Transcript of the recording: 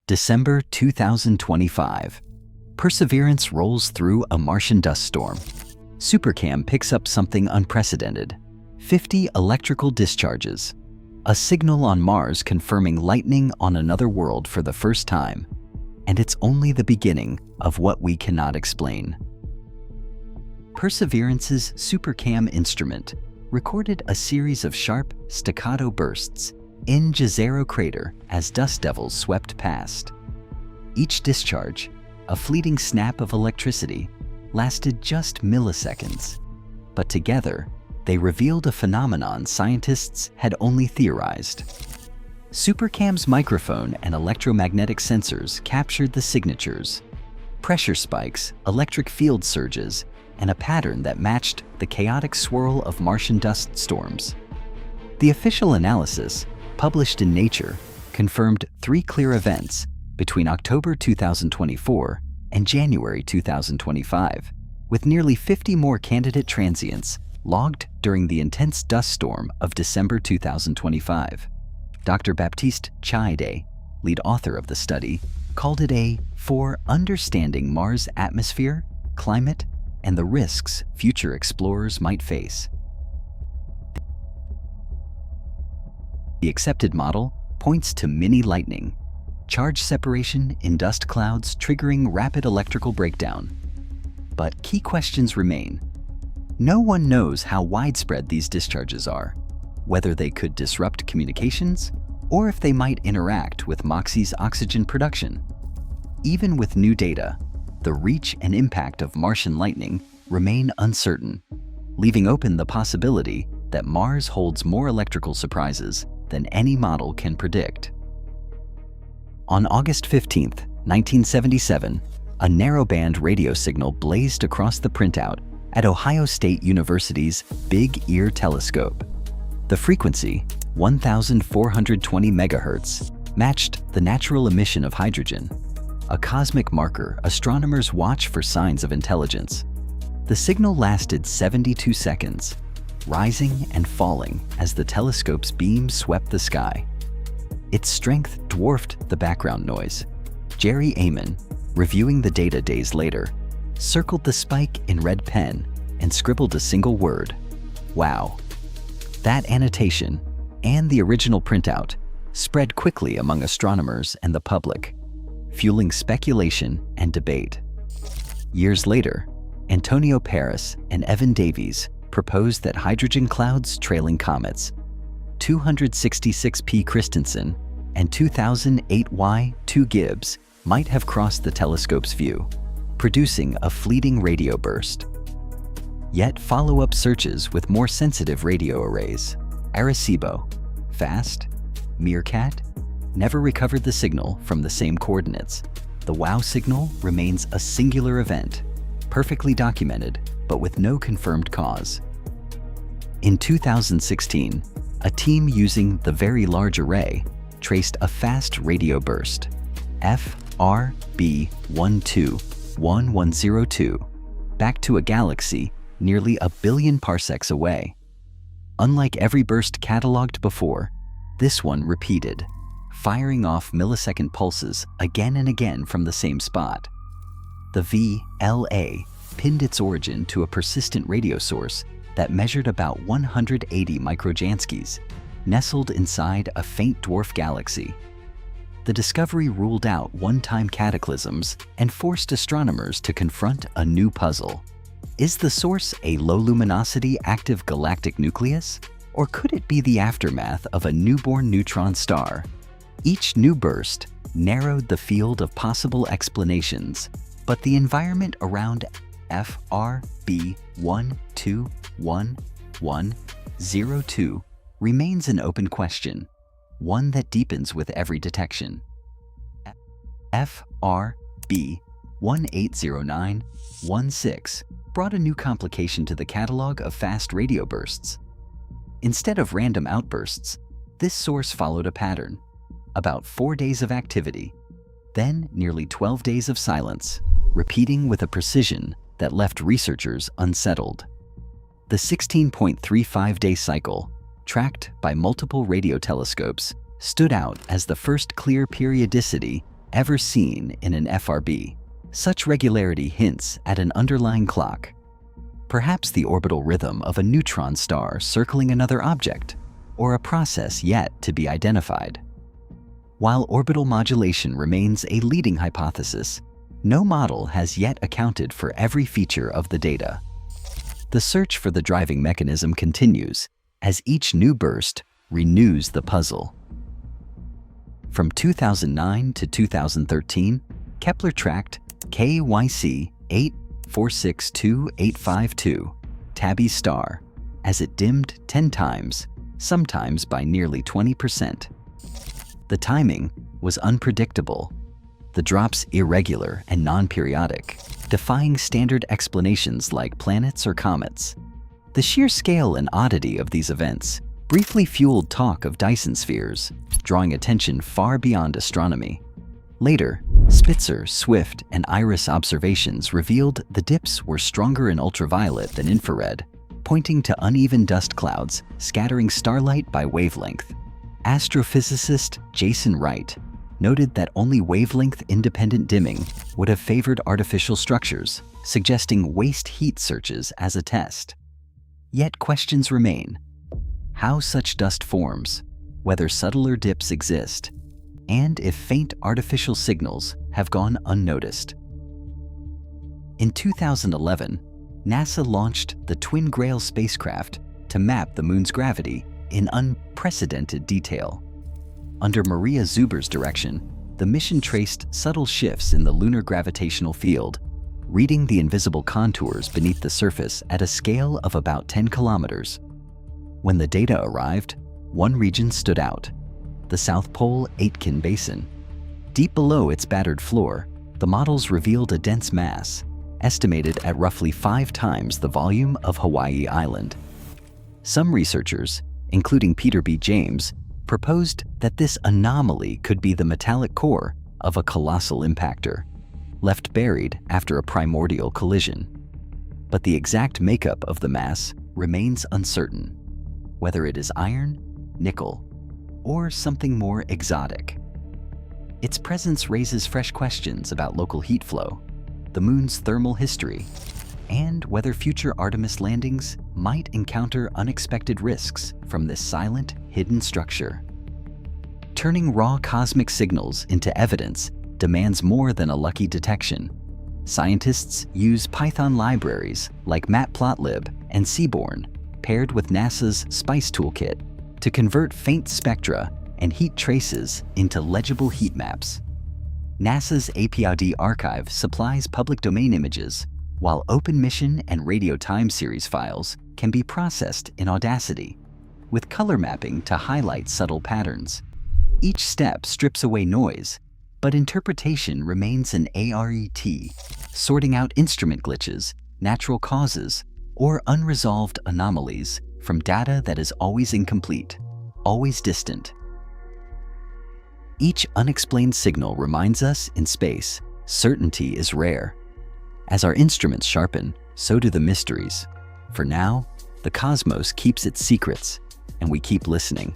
December 2025. Perseverance rolls through a Martian dust storm. SuperCam picks up something unprecedented. 50 electrical discharges. A signal on Mars confirming lightning on another world for the first time. And it's only the beginning of what we cannot explain. Perseverance's SuperCam instrument recorded a series of sharp, staccato bursts in Jezero crater as dust devils swept past. Each discharge, a fleeting snap of electricity, lasted just milliseconds, but together they revealed a phenomenon scientists had only theorized. SuperCam's microphone and electromagnetic sensors captured the signatures, pressure spikes, electric field surges, and a pattern that matched the chaotic swirl of Martian dust storms. The official analysis, published in Nature, confirmed 3 clear events between October 2024 and January 2025, with nearly 50 more candidate transients logged during the intense dust storm of December 2025. Dr. Baptiste Chaide, lead author of the study, called it a for understanding Mars' atmosphere, climate, and the risks future explorers might face. The accepted model points to mini lightning, charge separation in dust clouds triggering rapid electrical breakdown. But key questions remain. No one knows how widespread these discharges are, whether they could disrupt communications, or if they might interact with MOXIE's oxygen production. Even with new data, the reach and impact of Martian lightning remain uncertain, leaving open the possibility that Mars holds more electrical surprises than any model can predict. On August 15, 1977, a narrowband radio signal blazed across the printout at Ohio State University's Big Ear Telescope. The frequency, 1,420 megahertz, matched the natural emission of hydrogen, a cosmic marker astronomers watch for signs of intelligence. The signal lasted 72 seconds, rising and falling as the telescope's beam swept the sky. Its strength dwarfed the background noise. Jerry Amon, reviewing the data days later, circled the spike in red pen and scribbled a single word: "Wow." That annotation, and the original printout, spread quickly among astronomers and the public, fueling speculation and debate. Years later, Antonio Paris and Evan Davies proposed that hydrogen clouds trailing comets 266P Christensen and 2008Y2 Gibbs might have crossed the telescope's view, producing a fleeting radio burst. Yet follow-up searches with more sensitive radio arrays, Arecibo, FAST, Meerkat, never recovered the signal from the same coordinates. The WOW signal remains a singular event, perfectly documented, but with no confirmed cause. In 2016, a team using the Very Large Array traced a fast radio burst, FRB121102, back to a galaxy nearly a billion parsecs away. Unlike every burst cataloged before, this one repeated, firing off millisecond pulses again and again from the same spot. The VLA pinned its origin to a persistent radio source that measured about 180 microjanskis, nestled inside a faint dwarf galaxy. The discovery ruled out one-time cataclysms and forced astronomers to confront a new puzzle. Is the source a low-luminosity active galactic nucleus, or could it be the aftermath of a newborn neutron star? Each new burst narrowed the field of possible explanations, but the environment around FRB121102 remains an open question, one that deepens with every detection. FRB180916 brought a new complication to the catalog of fast radio bursts. Instead of random outbursts, this source followed a pattern: about 4 days of activity, then nearly 12 days of silence, repeating with a precision that left researchers unsettled. The 16.35-day cycle, tracked by multiple radio telescopes, stood out as the first clear periodicity ever seen in an FRB. Such regularity hints at an underlying clock, perhaps the orbital rhythm of a neutron star circling another object, or a process yet to be identified. While orbital modulation remains a leading hypothesis, no model has yet accounted for every feature of the data. The search for the driving mechanism continues as each new burst renews the puzzle. From 2009 to 2013, Kepler tracked KYC 8462852, Tabby star, as it dimmed 10 times, sometimes by nearly 20%. The timing was unpredictable, the drops irregular and non-periodic, defying standard explanations like planets or comets. The sheer scale and oddity of these events briefly fueled talk of Dyson spheres, drawing attention far beyond astronomy. Later, Spitzer, Swift, and Iris observations revealed the dips were stronger in ultraviolet than infrared, pointing to uneven dust clouds scattering starlight by wavelength. Astrophysicist Jason Wright noted that only wavelength-independent dimming would have favored artificial structures, suggesting waste heat searches as a test. Yet questions remain: how such dust forms, whether subtler dips exist, and if faint artificial signals have gone unnoticed. In 2011, NASA launched the Twin Grail spacecraft to map the Moon's gravity in unprecedented detail. Under Maria Zuber's direction, the mission traced subtle shifts in the lunar gravitational field, reading the invisible contours beneath the surface at a scale of about 10 kilometers. When the data arrived, one region stood out: the South Pole Aitken Basin. Deep below its battered floor, the models revealed a dense mass, estimated at roughly 5 times the volume of Hawaii Island. Some researchers, including Peter B. James, proposed that this anomaly could be the metallic core of a colossal impactor, left buried after a primordial collision. But the exact makeup of the mass remains uncertain, whether it is iron, nickel, or something more exotic. Its presence raises fresh questions about local heat flow, the Moon's thermal history, and whether future Artemis landings might encounter unexpected risks from this silent, hidden structure. Turning raw cosmic signals into evidence demands more than a lucky detection. Scientists use Python libraries like Matplotlib and Seaborn, paired with NASA's SPICE toolkit, to convert faint spectra and heat traces into legible heat maps. NASA's APOD archive supplies public domain images, while Open Mission and Radio Time Series files can be processed in Audacity, with color mapping to highlight subtle patterns. Each step strips away noise, but interpretation remains an ARET, sorting out instrument glitches, natural causes, or unresolved anomalies from data that is always incomplete, always distant. Each unexplained signal reminds us in space, certainty is rare. As our instruments sharpen, so do the mysteries. For now, the cosmos keeps its secrets, and we keep listening.